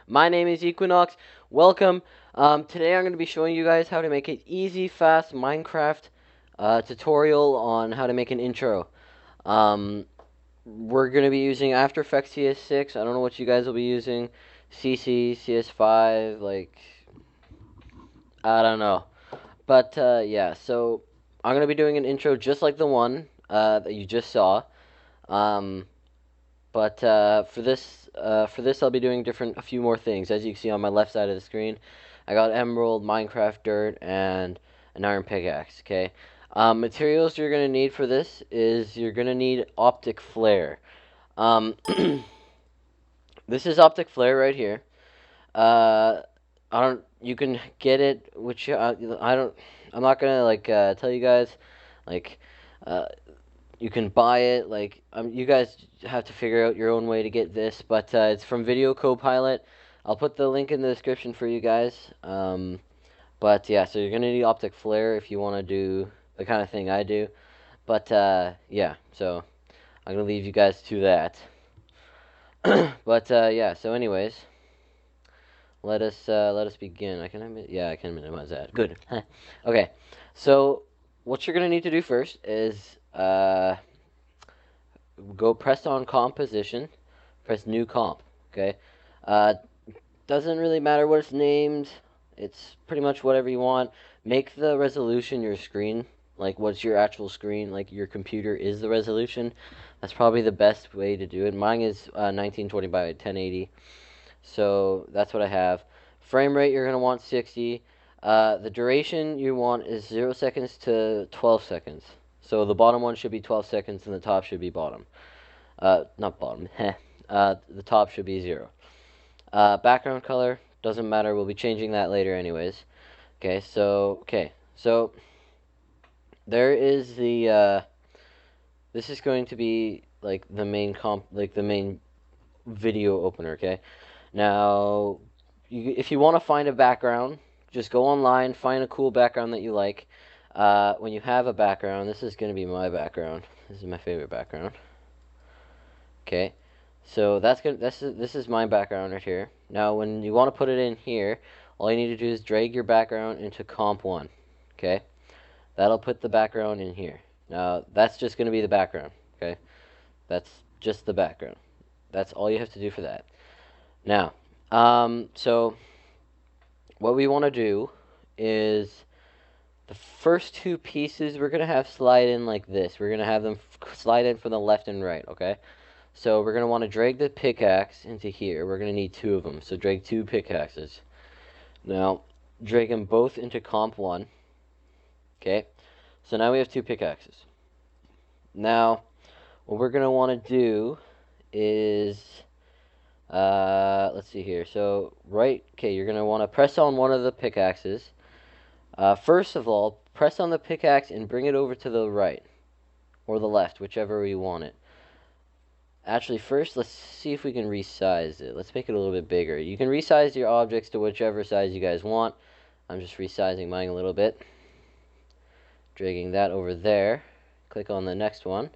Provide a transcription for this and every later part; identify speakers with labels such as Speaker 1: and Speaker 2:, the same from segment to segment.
Speaker 1: My name is Equinox. Welcome. Today I'm going to be showing you guys how to make an easy, fast Minecraft tutorial on how to make an intro. We're going to be using After Effects CS6. I don't know what you guys will be using. CC, CS5, like, I don't know. But yeah, so I'm going to be doing an intro just like the one that you just saw. Um, But for this, I'll be doing a few more things. As you can see on my left side of the screen, I got emerald, Minecraft dirt, and an iron pickaxe. Okay. Materials you're gonna need for this is you're gonna need optic flare. Um, this is optic flare right here. Uh, I don't. You can get it, which I don't. I'm not gonna tell you guys, like, uh, you can buy it. Like, you guys have to figure out your own way to get this, but it's from Video Copilot. I'll put the link in the description for you guys. But yeah, so you're gonna need optic flare if you want to do the kind of thing I do. But yeah, so I'm gonna leave you guys to that. But yeah, so anyways, let us begin. I can minimize that. Good. Okay, so what you're gonna need to do first is go press on composition, press new comp. Okay, uh, doesn't really matter what it's named. It's pretty much whatever you want. Make the resolution your screen, like what's your actual screen, like your computer is the resolution. That's probably the best way to do it. Mine is 1920 by 1080, so that's what I have. Frame rate you're gonna want 60. The duration you want is 0 seconds to 12 seconds. So the bottom one should be 12 seconds and the top should be bottom. Not bottom. The top should be 0. Background color doesn't matter. We'll be changing that later, anyways. So there is the. This is going to be like the main video opener. Okay. Now, if you want to find a background, just go online, find a cool background that you like. When you have a background, this is going to be my background. This is my favorite background. Okay, so this is my background right here. Now, when you want to put it in here, all you need to do is drag your background into comp 1. Okay, that'll put the background in here. Now, that's just going to be the background. Okay, that's just the background. That's all you have to do for that. Now, so what we want to do is the first two pieces we're going to have slide in like this. We're going to have them slide in from the left and right. Okay. So we're going to want to drag the pickaxe into here. We're going to need 2 of them. So drag 2 pickaxes. Now, drag them both into comp 1. Okay. So now we have 2 pickaxes. Now, what we're going to want to do is, let's see here. So, you're going to want to press on one of the pickaxes. First of all, press on the pickaxe and bring it over to the right. Or the left, whichever you want it. Actually, first, let's see if we can resize it. Let's make it a little bit bigger. You can resize your objects to whichever size you guys want. I'm just resizing mine a little bit. Dragging that over there. Click on the next one.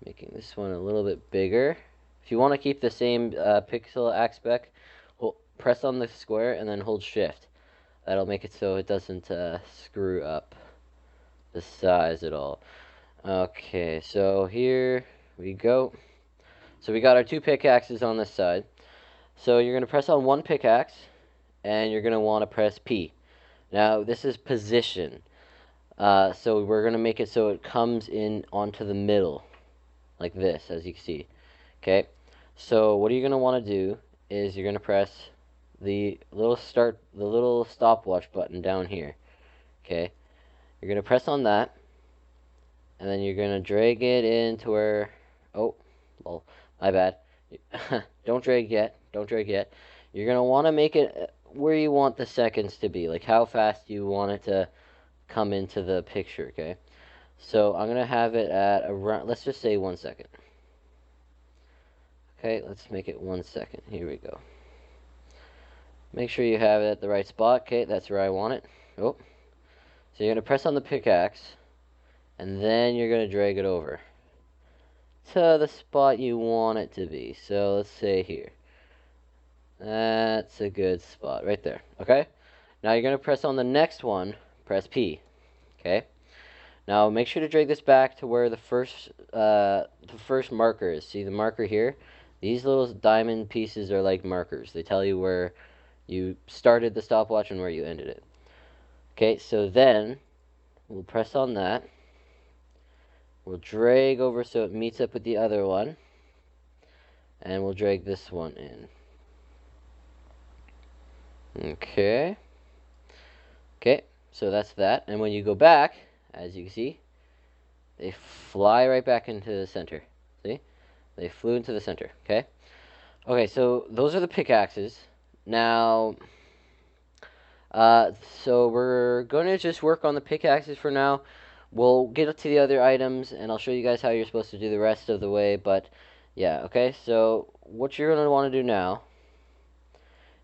Speaker 1: Making this one a little bit bigger. If you want to keep the same pixel aspect, press on the square and then hold shift. That'll make it so it doesn't screw up the size at all. Okay, so here we go. So we got our 2 pickaxes on this side. So you're going to press on one pickaxe, and you're going to want to press P. Now, this is position. So we're going to make it so it comes in onto the middle, like this, as you can see. Okay? So what you're going to want to do is you're going to press the little stopwatch button down here. Okay? You're going to press on that, and then you're going to drag it into where... Oh, lol. My bad. Don't drag yet. Don't drag yet. You're going to want to make it where you want the seconds to be. Like how fast you want it to come into the picture, okay? So I'm going to have it at around, let's just say 1 second. Okay, let's make it 1 second. Here we go. Make sure you have it at the right spot. Okay, that's where I want it. Oh. So you're going to press on the pickaxe, and then you're going to drag it over to the spot you want it to be. So let's say here. That's a good spot right there. Okay? Now you're going to press on the next one, press P. Okay? Now make sure to drag this back to where the first marker is. See the marker here? These little diamond pieces are like markers. They tell you where you started the stopwatch and where you ended it. Okay, so then we'll press on that. We'll drag over so it meets up with the other one. And we'll drag this one in. Okay. Okay, so that's that. And when you go back, as you can see, they fly right back into the center. See? They flew into the center. Okay? Okay, so those are the pickaxes. Now, so we're going to just work on the pickaxes for now. We'll get to the other items, and I'll show you guys how you're supposed to do the rest of the way. But, yeah, okay? So what you're going to want to do now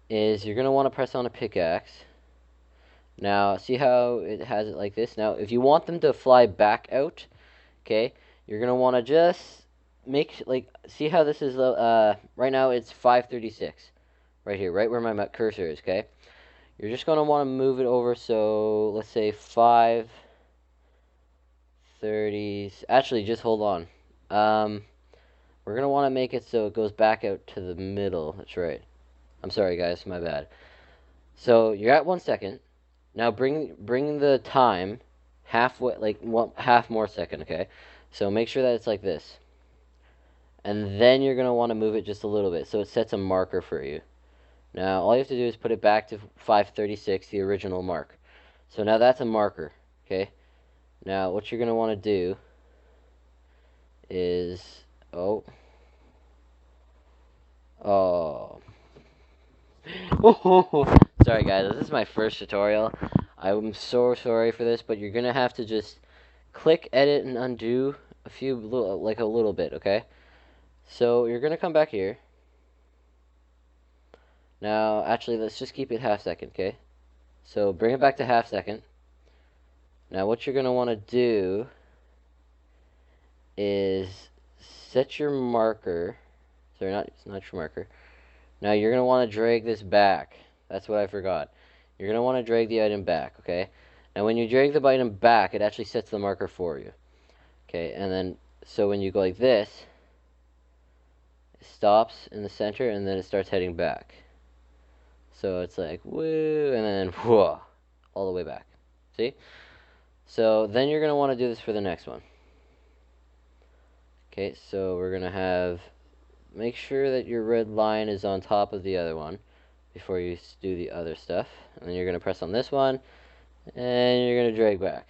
Speaker 1: is you're going to want to press on a pickaxe. Now, see how it has it like this? Now, if you want them to fly back out, okay, you're going to want to just make, like, see how this is, right now it's 536, right here, right where my cursor is, okay? You're just going to want to move it over, so, let's say 530, actually, just hold on. We're going to want to make it so it goes back out to the middle, that's right. I'm sorry, guys, my bad. So, you're at 1 second. Now bring the time halfway, like half more second, okay? So make sure that it's like this. And then you're going to want to move it just a little bit so it sets a marker for you. Now all you have to do is put it back to 536, the original mark. So now that's a marker, okay? Now what you're going to want to do is, oh. Sorry guys, this is my first tutorial. I'm so sorry for this, but you're gonna have to just click, edit, and undo a little bit, okay? So you're gonna come back here. Now, actually, let's just keep it half second, okay? So bring it back to half second. Now what you're gonna want to do is set your marker. Sorry, it's not your marker. Now you're gonna want to drag this back. That's what I forgot. You're going to want to drag the item back, okay? And when you drag the item back, it actually sets the marker for you. Okay, and then, so when you go like this, it stops in the center, and then it starts heading back. So it's like, woo, and then, whoa, all the way back. See? So then you're going to want to do this for the next one. Okay, so we're going to have, make sure that your red line is on top of the other one before you do the other stuff. And then you're going to press on this one, and you're going to drag back.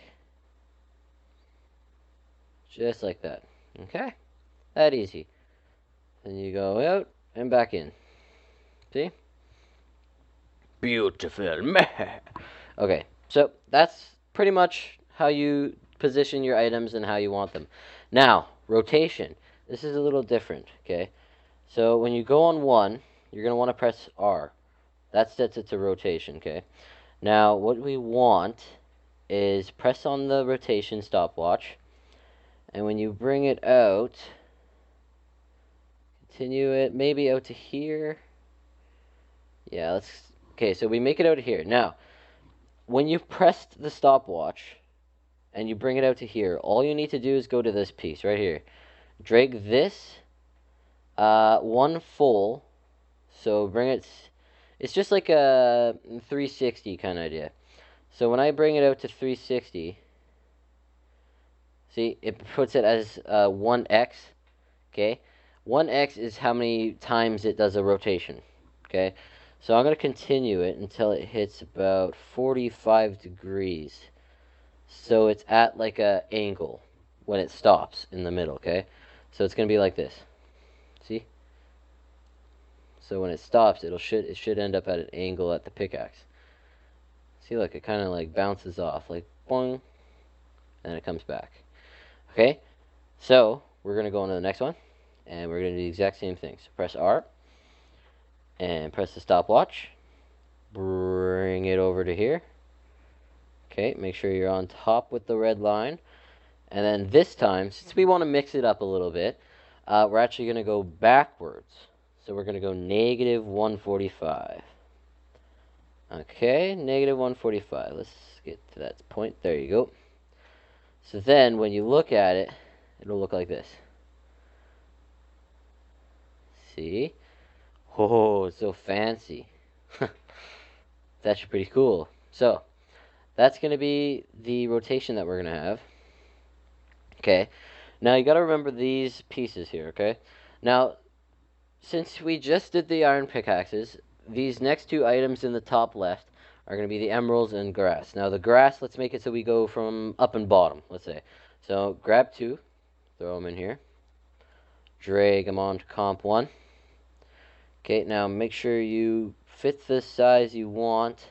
Speaker 1: Just like that. Okay? That easy. Then you go out and back in. See? Beautiful. Okay, so that's pretty much how you position your items and how you want them. Now, rotation. This is a little different, okay? So when you go on one, you're going to want to press R. That sets it to rotation, okay? Now, what we want is press on the rotation stopwatch, and when you bring it out, continue it maybe out to here. Yeah, okay, so we make it out to here. Now, when you've pressed the stopwatch and you bring it out to here, all you need to do is go to this piece right here. Drag this one full, so bring it, it's just like a 360 kind of idea. So when I bring it out to 360, see, it puts it as 1x, okay? 1x is how many times it does a rotation, okay? So I'm going to continue it until it hits about 45 degrees. So it's at like a angle when it stops in the middle, okay? So it's going to be like this. See? So when it stops, it should end up at an angle at the pickaxe. See, look, it kind of like bounces off, like boing, and it comes back. Okay? So we're going to go on to the next one, and we're going to do the exact same thing. So press R, and press the stopwatch. Bring it over to here. Okay, make sure you're on top with the red line. And then this time, since we want to mix it up a little bit, we're actually going to go backwards. So we're going to go negative 145. Okay, negative 145. Let's get to that point. There you go. So then when you look at it, it'll look like this. See? Oh, it's so fancy. It's actually pretty cool. So, that's going to be the rotation that we're going to have. Okay. Now, you got to remember these pieces here, okay? Now, since we just did the iron pickaxes, these next two items in the top left are going to be the emeralds and grass. Now, the grass, let's make it so we go from up and bottom, let's say. So, grab two, throw them in here. Drag them onto comp 1. Okay, now make sure you fit the size you want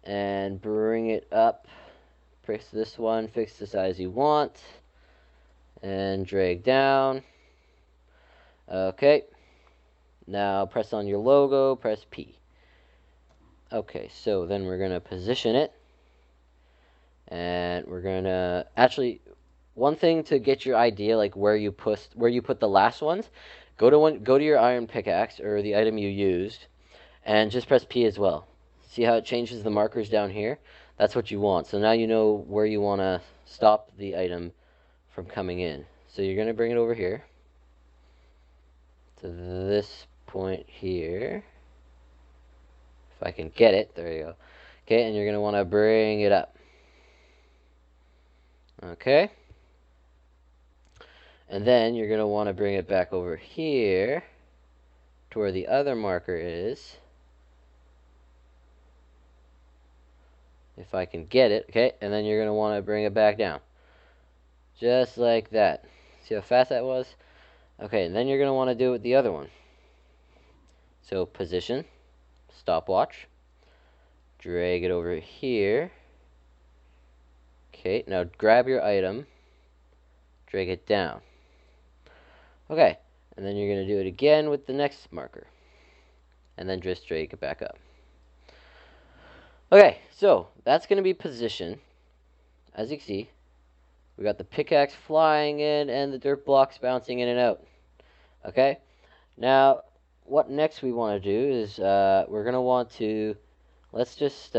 Speaker 1: and bring it up. Press this one, fix the size you want, and drag down. Okay, now press on your logo, press P. Okay, so then we're going to position it, and we're going to, actually, one thing to get your idea, like where you put the last ones, go to your iron pickaxe, or the item you used, and just press P as well. See how it changes the markers down here? That's what you want. So now you know where you want to stop the item from coming in. So you're going to bring it over here to this point here. If I can get it, there you go. Okay, and you're going to want to bring it up. Okay. And then you're going to want to bring it back over here to where the other marker is. If I can get it, okay, and then you're going to want to bring it back down. Just like that. See how fast that was? Okay, and then you're going to want to do it with the other one. So position, stopwatch, drag it over here. Okay, now grab your item, drag it down. Okay, and then you're going to do it again with the next marker. And then just drag it back up. Okay, so that's going to be position. As you can see, we got the pickaxe flying in and the dirt blocks bouncing in and out. Okay, now what next we want to do is we're going to want to, let's just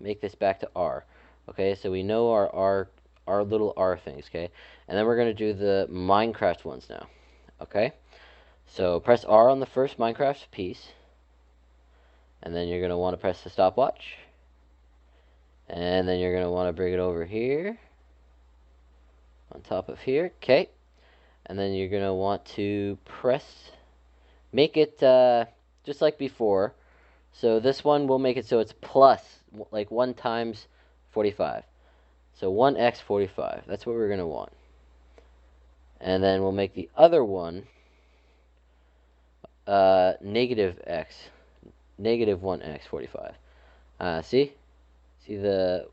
Speaker 1: make this back to R. Okay, so we know our little R things, okay? And then we're going to do the Minecraft ones now. Okay, so press R on the first Minecraft piece, and then you're going to want to press the stopwatch. And then you're going to want to bring it over here, on top of here, okay? And then you're going to want to make it just like before. So this one will make it so it's plus, like 1 times 45. So 1x 45, that's what we're going to want. And then we'll make the other one negative x, negative 1x 45. See? See the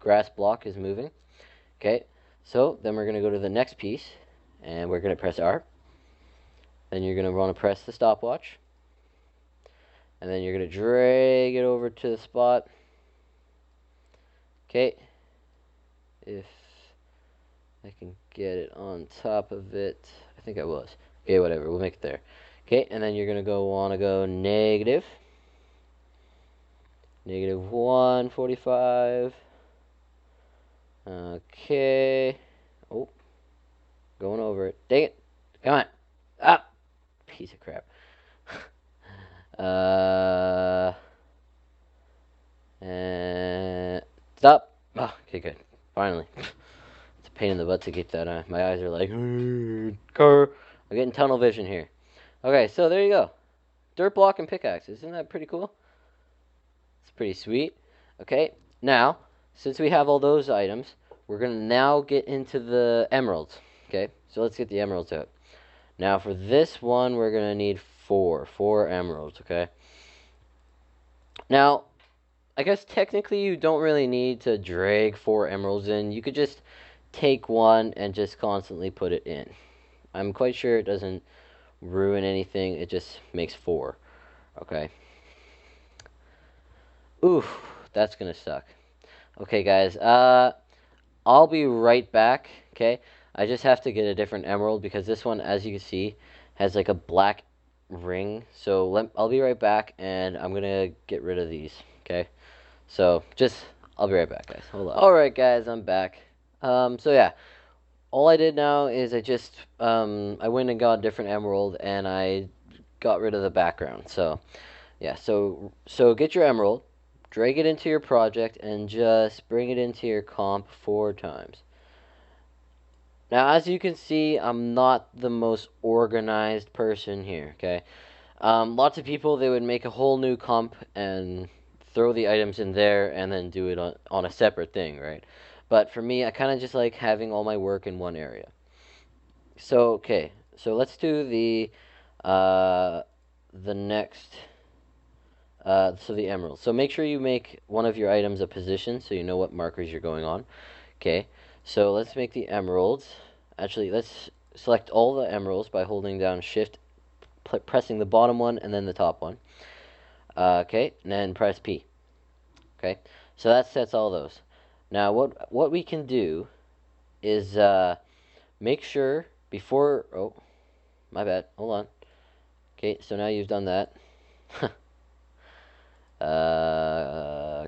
Speaker 1: grass block is moving? Okay, so then we're going to go to the next piece, and we're going to press R. Then you're going to want to press the stopwatch. And then you're going to drag it over to the spot. Okay, if I can get it on top of it. I think I was. Okay, whatever, we'll make it there. Okay, and then you're going to want to go negative. Negative 145. Okay. Oh. Going over it. Dang it. Come on. Ah. Piece of crap. And stop. Oh, okay, good. Finally. It's a pain in the butt to get that. My eyes are like, car. I'm getting tunnel vision here. Okay, so there you go. Dirt block and pickaxe. Isn't that pretty cool? It's pretty sweet. Okay, now, since we have all those items, we're going to now get into the emeralds. Okay, so let's get the emeralds out. Now, for this one, we're going to need four emeralds, okay? Now, I guess technically you don't really need to drag 4 emeralds in. You could just take one and just constantly put it in. I'm quite sure it doesn't ruin anything. It just makes 4, okay? Oof, that's gonna suck. Okay, guys, I'll be right back, okay? I just have to get a different emerald because this one, as you can see, has like a black ring. So I'll be right back, and I'm gonna get rid of these. Okay. So I'll be right back, guys. Hold on. All right, guys, I'm back. So yeah, all I did now is I went and got a different emerald, and I got rid of the background. So yeah, so get your emerald, drag it into your project, and just bring it into your comp 4 times. Now, as you can see, I'm not the most organized person here, okay? Lots of people, they would make a whole new comp and throw the items in there and then do it on a separate thing, right? But for me, I kind of just like having all my work in one area. So, okay, so let's do the next, so the emerald. So make sure you make one of your items a position so you know what markers you're going on. Okay, so let's make the emeralds. Actually, let's select all the emeralds by holding down Shift, pressing the bottom one and then the top one. Okay, and then press P. Okay, so that sets all those. Now, what we can do is make sure before. Oh, my bad. Hold on. Okay, so now you've done that.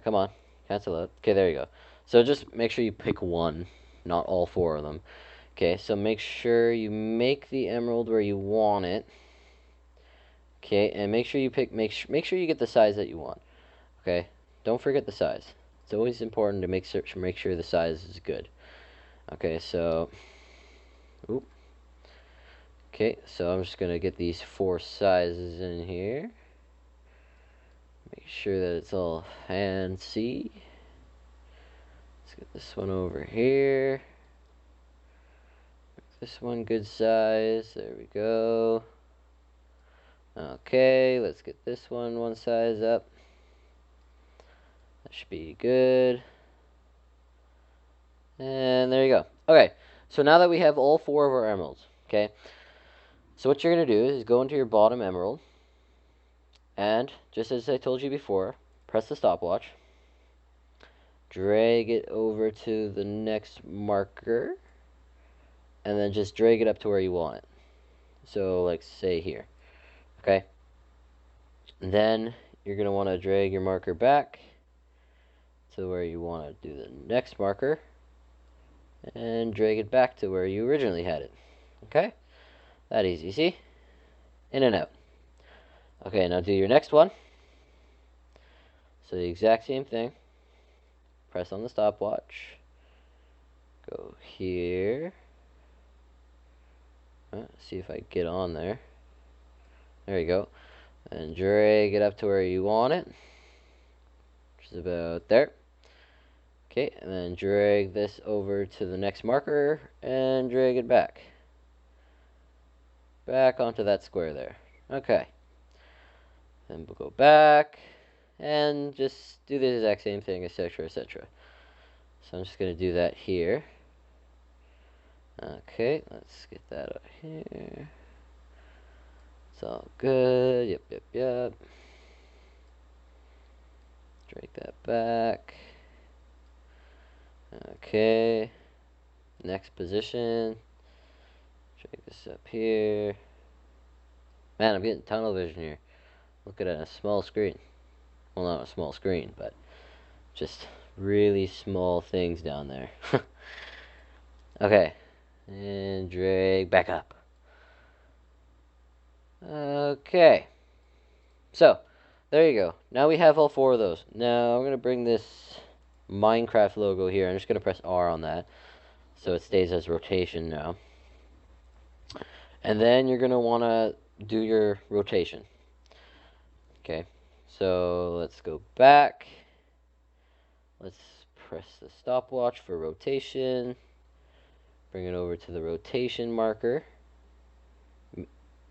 Speaker 1: Come on, cancel it. Okay, there you go. So just make sure you pick one, not all 4 of them. Okay, so make sure you make the emerald where you want it. Okay, and make sure you make sure you get the size that you want. Okay, don't forget the size. It's always important to make sure the size is good. Okay, so, oop. Okay, so I'm just gonna get these 4 sizes in here. Make sure that it's all fancy. Let's get this one over here. Make this one good size. There we go. Okay, let's get this one size up. That should be good. And there you go. Okay, so now that we have all 4 of our emeralds, okay, so what you're going to do is go into your bottom emerald, and just as I told you before, press the stopwatch, drag it over to the next marker, and then just drag it up to where you want it. So, like, say here, okay? And then you're going to want to drag your marker back to where you want to do the next marker, and drag it back to where you originally had it, okay? That easy, see? In and out. Okay, now do your next one. So the exact same thing. Press on the stopwatch. Go here. See if I get on there. There you go. And drag it up to where you want it. Which is about there. Okay, and then drag this over to the next marker and drag it back. Back onto that square there. Okay. Then we'll go back and just do the exact same thing, etc., etc. So I'm just going to do that here. Okay, let's get that out here. It's all good. Yep, yep, yep. Drag that back. Okay. Next position. Drag this up here. Man, I'm getting tunnel vision here. Look at a small screen. Well, not a small screen, but just really small things down there. Okay. And drag back up. Okay. So, there you go. Now we have all 4 of those. Now I'm going to bring this Minecraft logo here. I'm just going to press R on that so it stays as rotation now. And then you're going to want to do your rotation. Okay. So, let's go back. Let's press the stopwatch for rotation. Bring it over to the rotation marker.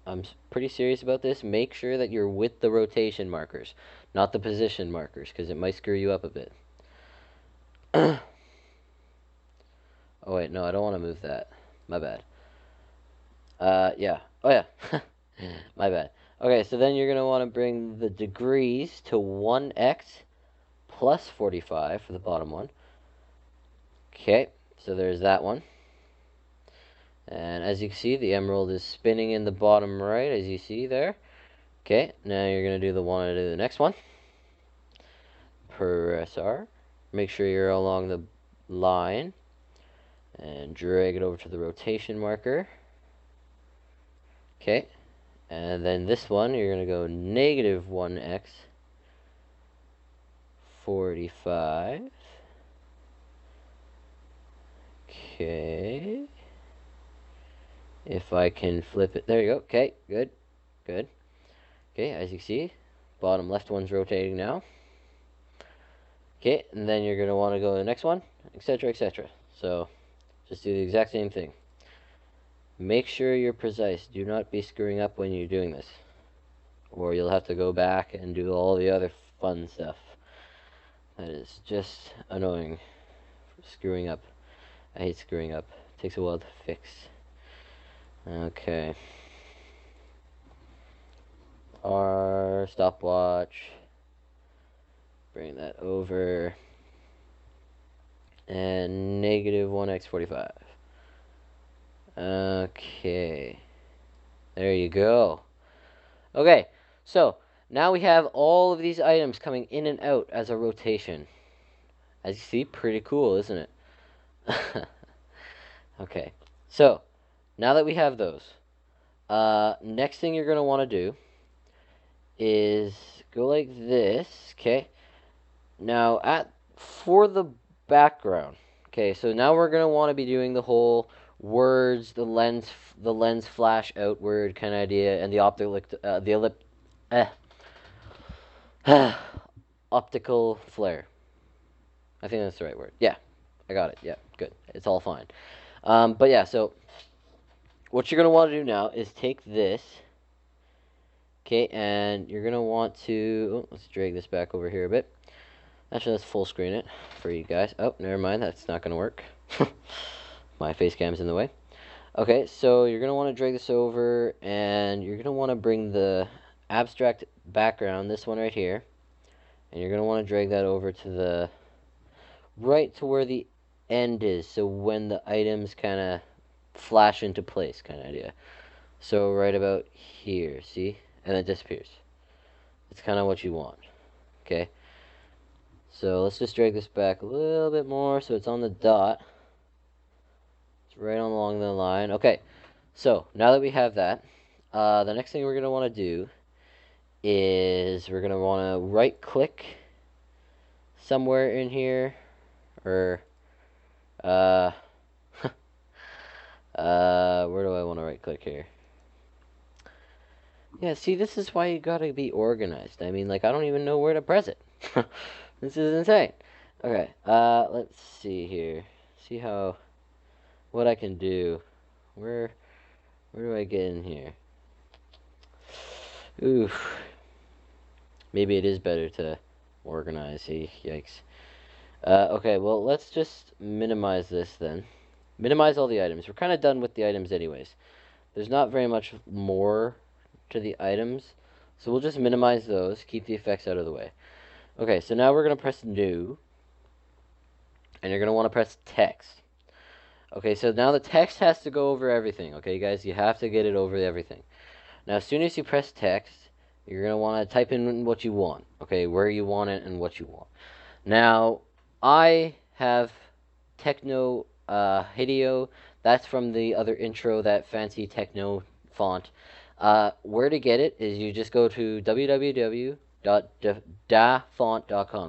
Speaker 1: I'm pretty serious about this. Make sure that you're with the rotation markers, not the position markers, because it might screw you up a bit. Oh wait, no, I don't want to move that. My bad. Yeah. Oh yeah. My bad. Okay, so then you're going to want to bring the degrees to 1x plus 45 for the bottom one. Okay, so there's that one. And as you can see, the emerald is spinning in the bottom right, as you see there. Okay, now you're going to do the next one. Press R. Make sure you're along the line. And drag it over to the rotation marker. Okay, and then this one, you're going to go negative 1x 45. Okay. If I can flip it. There you go. Okay, good. Good. Okay, as you see, bottom left one's rotating now. Okay, and then you're going to want to go to the next one, etc., etc. So, just do the exact same thing. Make sure you're precise. Do not be screwing up when you're doing this, or you'll have to go back and do all the other fun stuff. That is just annoying. Screwing up. I hate screwing up. It takes a while to fix. Okay. R stopwatch. Bring that over. And negative 1x 45. Okay. There you go. Okay, so now we have all of these items coming in and out as a rotation. As you see, pretty cool, isn't it? Okay, so now that we have those, next thing you're going to want to do is go like this, okay? Now, for the background, okay, so now we're going to want to be doing the whole words, the lens flash outward kind of idea, and the optical flare. I think that's the right word. Yeah, I got it. Yeah, good. It's all fine. But yeah, so what you're going to want to do now is take this, okay, and you're going to want to, let's drag this back over here a bit. Actually, let's full screen it for you guys. Oh, never mind, that's not going to work. My face cam's in the way. Okay, so you're going to want to drag this over, and you're going to want to bring the abstract background, this one right here, and you're going to want to drag that over to the right to where the end is, so when the items kind of flash into place kind of idea. So right about here, see? And it disappears. It's kind of what you want, okay? So let's just drag this back a little bit more so it's on the dot. It's right along the line. Okay, so now that we have that, the next thing we're going to want to do is we're going to want to right click somewhere in here, or where do I want to right click here? Yeah, see, this is why you gotta be organized. I mean, like, I don't even know where to press it. This is insane. Okay, let's see here. See what I can do. Where do I get in here? Oof. Maybe it is better to organize. See, yikes. Okay, well, let's just minimize this then. Minimize all the items. We're kind of done with the items anyways. There's not very much more to the items, so we'll just minimize those, keep the effects out of the way. Okay, so now we're going to press New, and you're going to want to press Text. Okay, so now the text has to go over everything, okay, guys? You have to get it over everything. Now, as soon as you press Text, you're going to want to type in what you want, okay, where you want it and what you want. Now, I have Techno Hideo. That's from the other intro, that fancy techno font. Where to get it is you just go to www.dafont.com.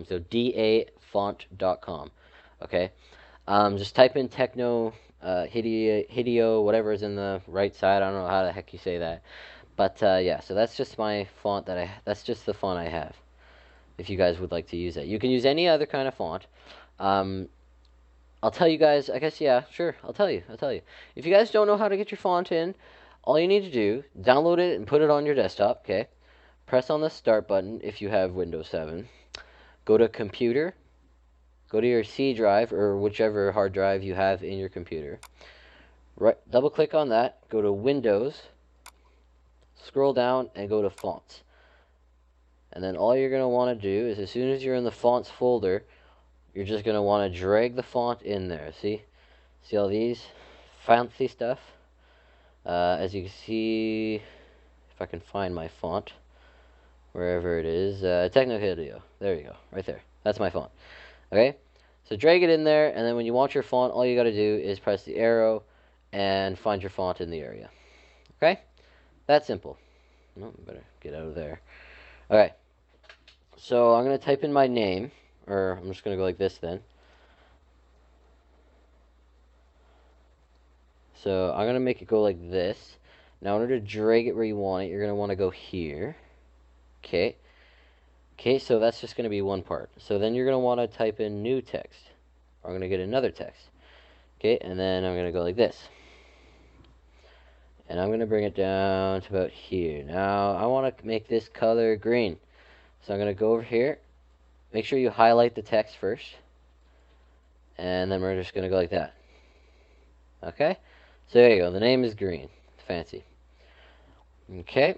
Speaker 1: So dafont.com. Okay. Just type in techno Hideo, whatever is in the right side. I don't know how the heck you say that. But yeah, so that's just my font that's just the font I have. If you guys would like to use it, you can use any other kind of font. I'll tell you guys, I guess, yeah, sure, I'll tell you. If you guys don't know how to get your font in, all you need to do, download it and put it on your desktop, okay? Press on the Start button if you have Windows 7. Go to Computer. Go to your C drive, or whichever hard drive you have in your computer. Right, double-click on that, go to Windows, scroll down, and go to Fonts. And then all you're going to want to do is, as soon as you're in the Fonts folder, you're just going to want to drag the font in there. See all these fancy stuff? As you can see, if I can find my font, wherever it is, Technohideo. There you go, right there. That's my font. Okay, so drag it in there, and then when you want your font, all you got to do is press the arrow and find your font in the area. Okay, that's simple. Oh, better get out of there. Okay, so I'm gonna type in my name, or I'm just gonna go like this then. So I'm gonna make it go like this. Now in order to drag it where you want it, you're gonna want to go here. Okay. Okay, so that's just gonna be one part. So then you're gonna want to type in new text. I'm gonna get another text. Okay, and then I'm gonna go like this. And I'm gonna bring it down to about here. Now I want to make this color green. So I'm gonna go over here. Make sure you highlight the text first. And then we're just gonna go like that. Okay? So there you go. The name is green. Fancy. Okay.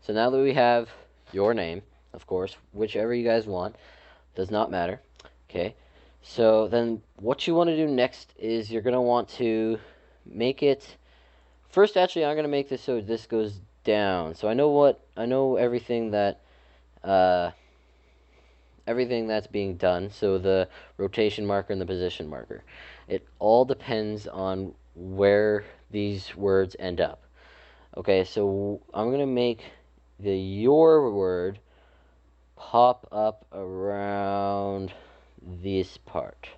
Speaker 1: So now that we have your name, of course, whichever you guys want, does not matter. Okay. So then what you want to do next is you're going to want to make it first. Actually, I'm going to make this so this goes down. So I know everything that's being done. So the rotation marker and the position marker. It all depends on where these words end up. Okay, so I'm going to make the your word pop up around this part.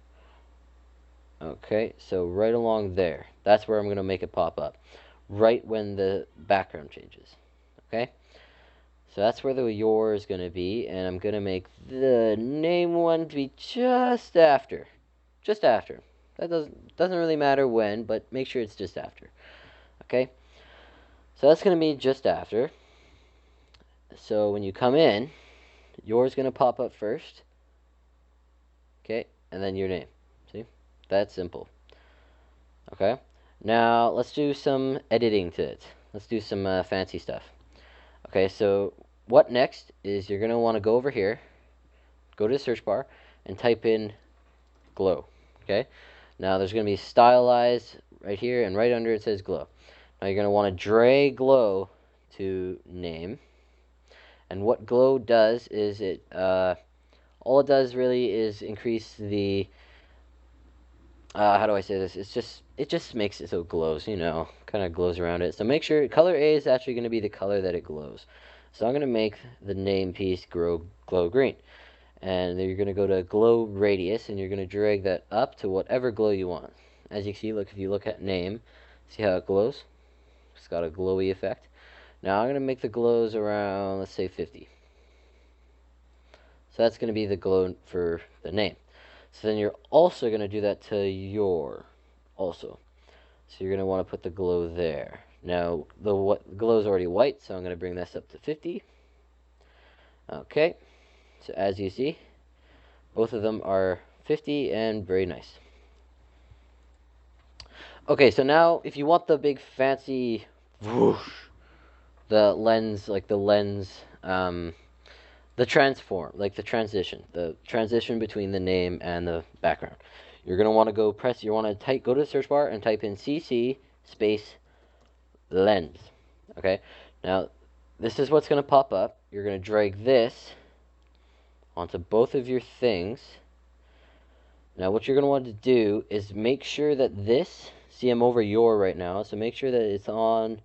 Speaker 1: Okay, so right along there. That's where I'm going to make it pop up. Right when the background changes. Okay? So that's where the your is going to be, and I'm going to make the name one to be just after. Just after. That doesn't really matter when, but make sure it's just after. Okay? So that's going to be just after. So when you come in, yours going to pop up first. Okay? And then your name. See? That's simple. Okay? Now, let's do some editing to it. Let's do some fancy stuff. Okay, so what next is you're going to want to go over here, go to the search bar, and type in glow. Okay? Now, there's going to be stylized right here, and right under it says glow. Now, you're going to want to drag glow to name. And what glow does is all it does really is increase the how do I say this? It just makes it so it glows, kind of glows around it. So make sure color A is actually going to be the color that it glows. So I'm going to make the name piece glow green. And then you're going to go to glow radius, and you're going to drag that up to whatever glow you want. As you can see, look, if you look at name, see how it glows? It's got a glowy effect. Now I'm going to make the glows around, let's say 50. So that's going to be the glow for the name. So then you're also going to do that to your also. So you're going to want to put the glow there. Now, the glow is already white, so I'm going to bring this up to 50. Okay. So as you see, both of them are 50 and very nice. Okay, so now if you want the big fancy whoosh, the lens, the transform, like the transition between the name and the background. You're going to want to go to the search bar and type in CC space lens. Okay, now this is what's going to pop up. You're going to drag this onto both of your things. Now what you're going to want to do is make sure that see I'm over your right now, so make sure that it's on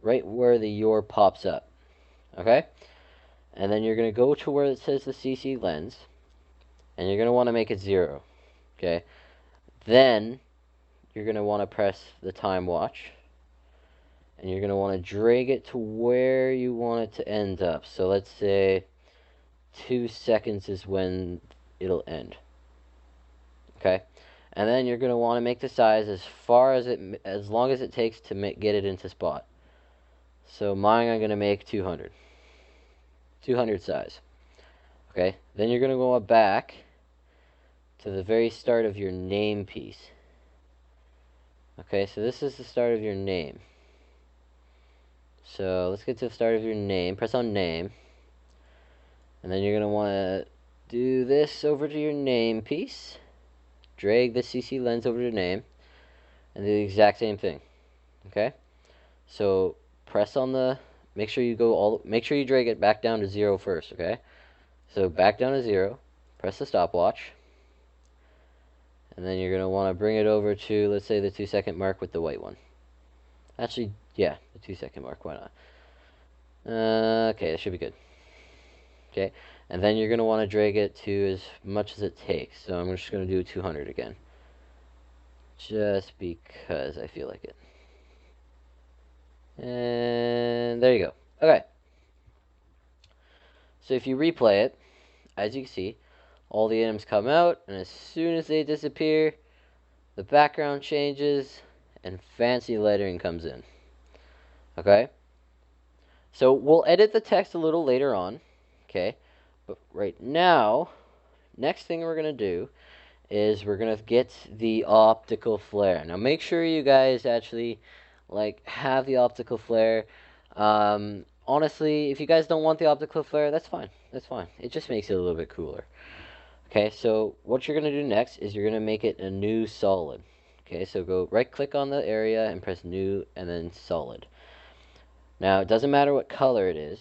Speaker 1: right where the your pops up. Okay? And then you're going to go to where it says the CC lens, and you're going to want to make it 0. Okay? Then you're going to want to press the time watch, and you're going to want to drag it to where you want it to end up. So let's say 2 seconds is when it'll end. Okay? And then you're going to want to make the size as long as it takes to get it into spot. So mine I'm going to make 200. 200 size. Okay? Then you're going to go back to the very start of your name piece. Okay, so this is the start of your name. So let's get to the start of your name. Press on name. And then you're going to want to do this over to your name piece. Drag the CC lens over to name. And do the exact same thing. Okay, so press on the, make sure you make sure you drag it back down to 0 first, okay? So back down to 0, press the stopwatch, and then you're going to want to bring it over to, let's say, the 2-second mark with the white one. Actually, yeah, the 2-second mark, why not? Okay, that should be good. Okay, and then you're going to want to drag it to as much as it takes. So I'm just going to do 200 again, just because I feel like it. And there you go. Okay, so if you replay it, as you can see, all the items come out, and as soon as they disappear, the background changes, and fancy lettering comes in. Okay? So we'll edit the text a little later on. Okay? But right now, next thing we're going to do is we're going to get the optical flare. Now make sure you guys actually have the optical flare. Honestly, if you guys don't want the optical flare, that's fine. That's fine. It just makes it a little bit cooler. Okay, so what you're going to do next is you're going to make it a new solid. Okay, so go right click on the area and press new and then solid. Now, it doesn't matter what color it is.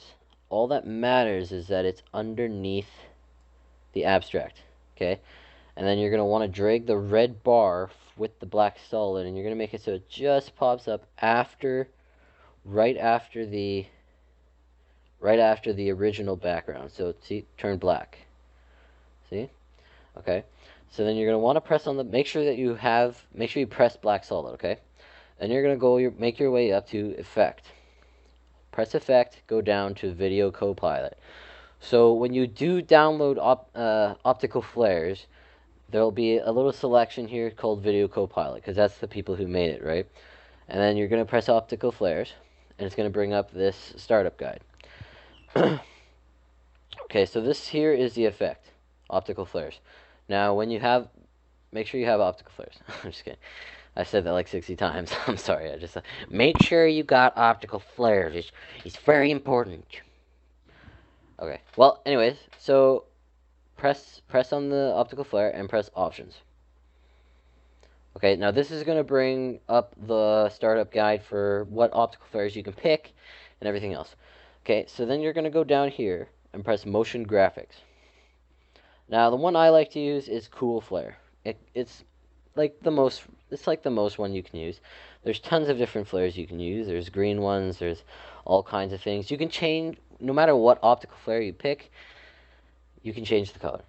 Speaker 1: All that matters is that it's underneath the abstract. Okay, and then you're going to want to drag the red bar with the black solid, and you're going to make it so it just pops up right after the original background. So see, turn black. See? Okay. So then you're going to want to press on the, make sure you press black solid, okay? Then you're going to make your way up to effect. Press effect, go down to video copilot. So when you do download optical flares, there'll be a little selection here called video copilot, because that's the people who made it, right? And then you're going to press optical flares, and it's going to bring up this startup guide. Okay, so this here is the effect, optical flares. Now, when you have, make sure you have optical flares. I'm just kidding. I said that like 60 times. I'm sorry. I just make sure you got optical flares. It's very important. Okay. Well, anyways, so press on the optical flare and press options. Okay. Now this is going to bring up the startup guide for what optical flares you can pick and everything else. Okay. So then you're going to go down here and press motion graphics. Now the one I like to use is cool flare. It's like the most one you can use. There's tons of different flares you can use. There's green ones, there's all kinds of things. You can change, no matter what optical flare you pick, you can change the color.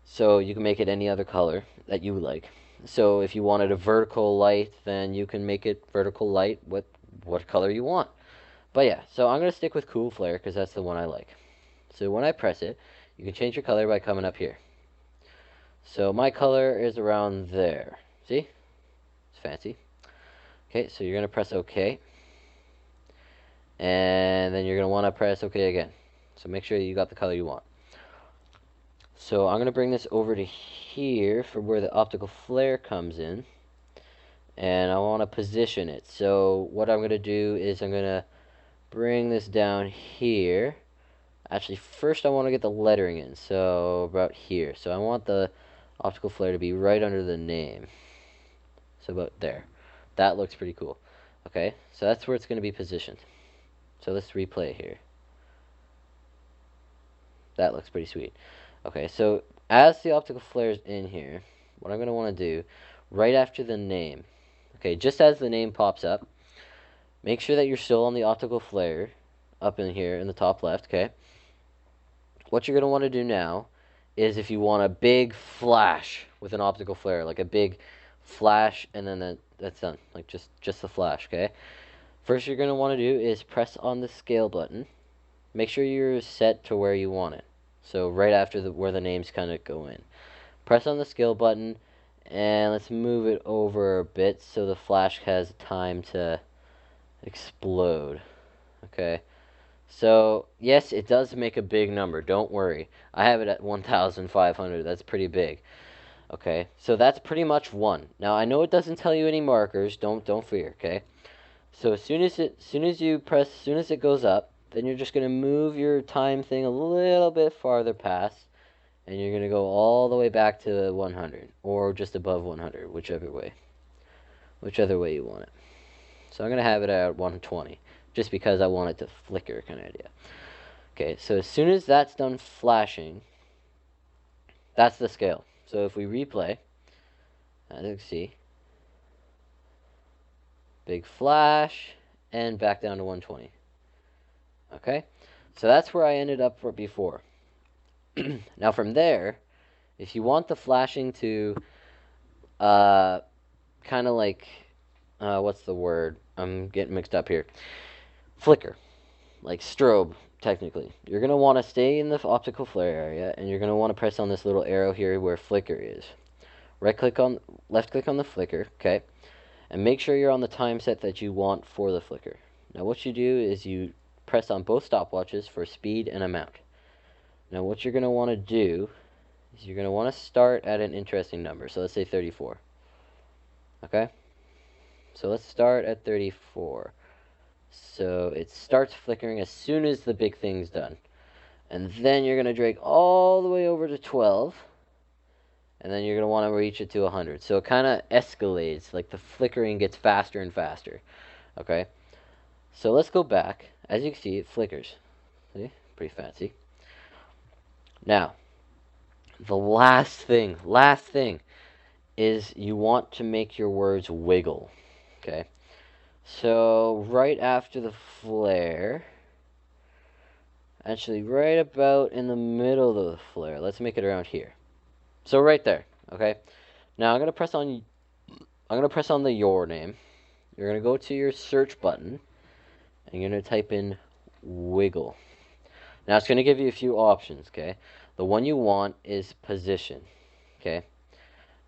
Speaker 1: So you can make it any other color that you like. So if you wanted a vertical light, then you can make it vertical light with what color you want. But yeah, so I'm going to stick with cool flare because that's the one I like. So when I press it, you can change your color by coming up here. So my color is around there. See? It's fancy. Okay, so you're going to press OK. And then you're going to want to press OK again. So make sure you got the color you want. So I'm going to bring this over to here for where the optical flare comes in. And I want to position it. So what I'm going to do is I'm going to bring this down here. Actually, first I want to get the lettering in. So about here. So I want the optical flare to be right under the name. So about there. That looks pretty cool. Okay, so that's where it's going to be positioned. So let's replay here. That looks pretty sweet. Okay, so as the optical flare is in here, what I'm going to want to do, right after the name, okay, just as the name pops up, make sure that you're still on the optical flare up in here in the top left, okay? What you're going to want to do now is if you want a big flash with an optical flare, like a big flash, and then that's done, like just the flash, okay? First you're going to want to do is press on the scale button. Make sure you're set to where you want it. So right after where the names kind of go in. Press on the scale button, and let's move it over a bit so the flash has time to explode. Okay. So, yes, it does make a big number. Don't worry. I have it at 1,500. That's pretty big. Okay. So that's pretty much one. Now, I know it doesn't tell you any markers. Don't fear, okay? So as soon as it goes up, then you're just going to move your time thing a little bit farther past, and you're going to go all the way back to 100, or just above 100, whichever way you want it. So I'm going to have it at 120, just because I want it to flicker kind of idea. Okay, so as soon as that's done flashing, that's the scale. So if we replay, as you can see, big flash, and back down to 120. Okay, so that's where I ended up for before. Now from there, if you want the flashing to kind of like, what's the word? I'm getting mixed up here. Flicker, like strobe, technically. You're going to want to stay in the optical flare area, and you're going to want to press on this little arrow here where flicker is. Left click on the flicker, okay? And make sure you're on the time set that you want for the flicker. Now what you do is you press on both stopwatches for speed and amount. Now what you're going to want to do is you're going to want to start at an interesting number. So let's say 34. Okay? So let's start at 34. So it starts flickering as soon as the big thing's done. And then you're going to drag all the way over to 12. And then you're going to want to reach it to 100. So it kind of escalates, like the flickering gets faster and faster. Okay? So let's go back. As you can see, it flickers. See? Pretty fancy. Now, the last thing is you want to make your words wiggle. Okay? So right after the flare, actually right about in the middle of the flare, let's make it around here. So right there, okay? Now I'm going to press on the your name. You're going to go to your search button and you're going to type in wiggle. Now it's going to give you a few options, okay? The one you want is position, okay?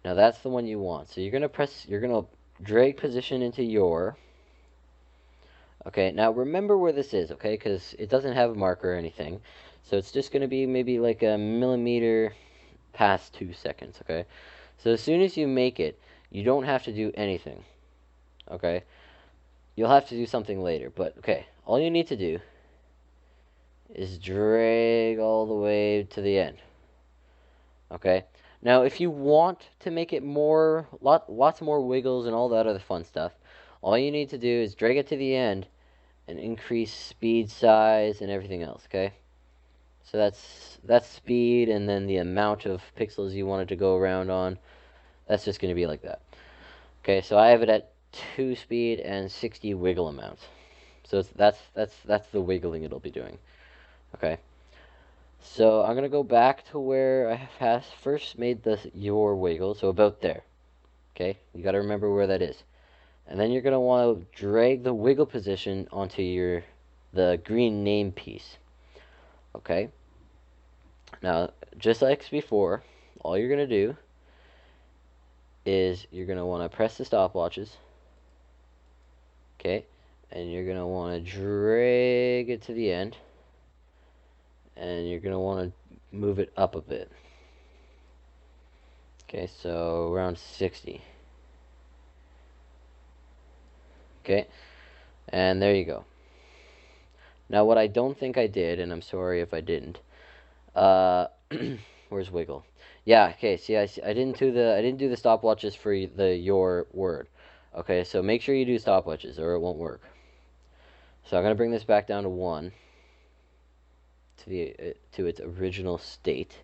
Speaker 1: Now that's the one you want. So you're going to drag position into your. Okay, now remember where this is, okay? Because it doesn't have a marker or anything. So it's just going to be maybe like a millimeter past 2 seconds, okay? So as soon as you make it, you don't have to do anything, okay? You'll have to do something later, but okay. All you need to do is drag all the way to the end, okay? Now, if you want to make it lots more wiggles and all that other fun stuff, all you need to do is drag it to the end and increase speed, size, and everything else, okay? So that's speed, and then the amount of pixels you want it to go around on, that's just going to be like that. Okay, so I have it at 2 speed and 60 wiggle amounts. So that's the wiggling it'll be doing. Okay. So I'm going to go back to where I first made your wiggle, so about there. Okay, you got to remember where that is. And then you're going to want to drag the wiggle position onto the green name piece. Okay. Now, just like before, all you're going to do is you're going to want to press the stopwatches. Okay. And you're going to want to drag it to the end. And you're going to want to move it up a bit. Okay, so around 60. Okay. And there you go. Now what I don't think I did, and I'm sorry if I didn't, where's wiggle? Yeah, okay, see, I didn't do the stopwatches for your word. Okay, so make sure you do stopwatches or it won't work. So I'm going to bring this back down to 1 to its original state.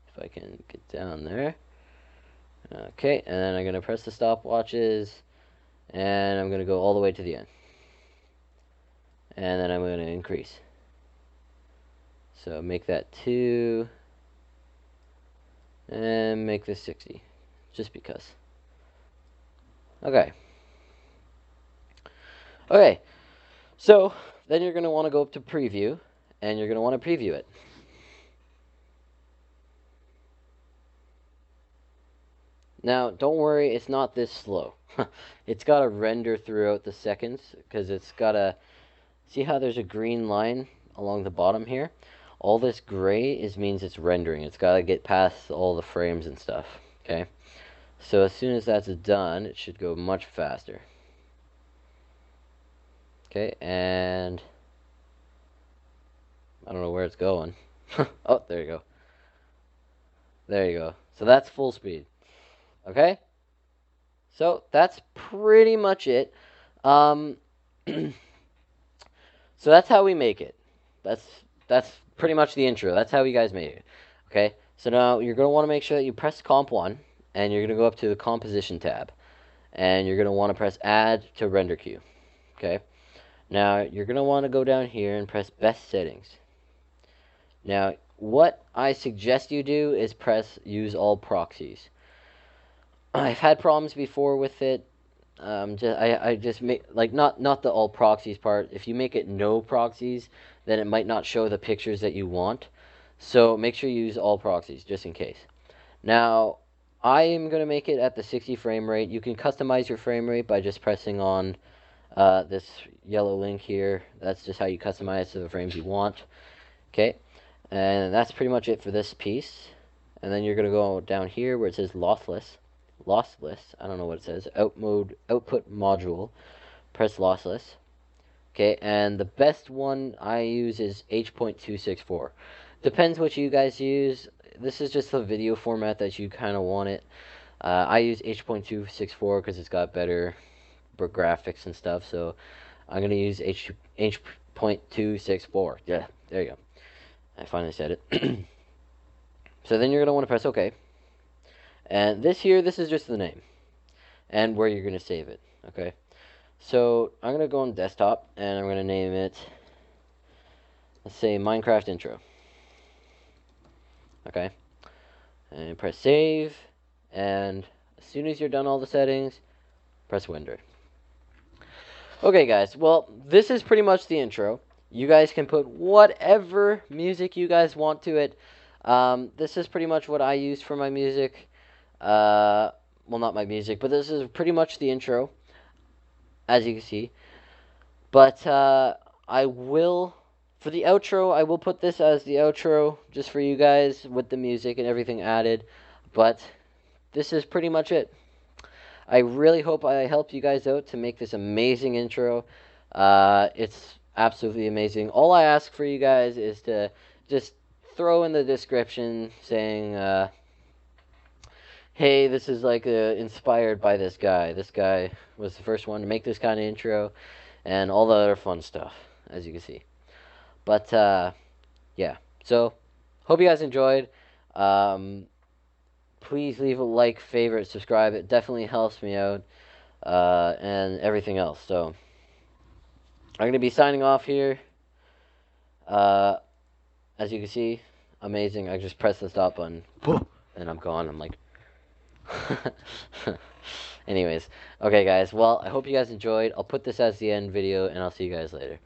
Speaker 1: If I can get down there. Okay, and then I'm going to press the stopwatches and I'm going to go all the way to the end. And then I'm going to increase. So make that 2 and make this 60 just because. Okay. Okay. So then you're going to want to go up to preview and you're going to want to preview it. Now, don't worry, it's not this slow. It's got to render throughout the seconds because it's got to see how there's a green line along the bottom here. All this gray means it's rendering. It's got to get past all the frames and stuff. Okay, so as soon as that's done, it should go much faster. Okay, and I don't know where it's going. Oh, there you go. There you go. So that's full speed. Okay? So that's pretty much it. Um, so that's how we make it. That's pretty much the intro. That's how you guys made it. Okay. So now you're gonna want to make sure that you press Comp 1, and you're gonna go up to the Composition tab, and you're gonna want to press Add to Render Queue. Okay. Now you're gonna want to go down here and press Best Settings. Now what I suggest you do is press Use All Proxies. I've had problems before with it. I just make like not the all proxies part. If you make it no proxies, then it might not show the pictures that you want. So make sure you use all proxies just in case. Now I am gonna make it at the 60 frame rate. You can customize your frame rate by just pressing on this yellow link here. That's just how you customize to the frames you want. Okay, and that's pretty much it for this piece. And then you're gonna go down here where it says lossless. I don't know what it says. Output module. Press lossless. Okay, and the best one I use is H.264. Depends what you guys use. This is just the video format that you kind of want it. I use H.264 because it's got better graphics and stuff. So I'm gonna use H.264. Yeah, there you go. I finally said it. So then you're gonna want to press OK. And this is just the name and where you're going to save it, okay? So I'm going to go on desktop, and I'm going to name it, let's say, Minecraft Intro, okay? And press save, and as soon as you're done all the settings, press render. Okay, guys, well, this is pretty much the intro. You guys can put whatever music you guys want to it. This is pretty much what I use for my music. Well, not my music, but this is pretty much the intro, as you can see. But I will, for the outro, I will put this as the outro just for you guys with the music and everything added. But this is pretty much it. I really hope I helped you guys out to make this amazing intro. It's absolutely amazing. All I ask for you guys is to just throw in the description saying, hey, this is like inspired by this guy. This guy was the first one to make this kind of intro, and all the other fun stuff, as you can see. But yeah, so hope you guys enjoyed. Please leave a like, favorite, subscribe. It definitely helps me out, and everything else. So I'm gonna be signing off here. As you can see, amazing. I just press the stop button, and I'm gone. I'm like. Anyways, okay guys, well, I hope you guys enjoyed. I'll put this as the end video, and I'll see you guys later.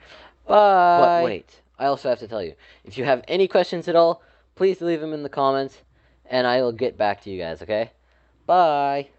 Speaker 1: Bye! But wait, I also have to tell you, if you have any questions at all, please leave them in the comments, and I will get back to you guys, okay? Bye!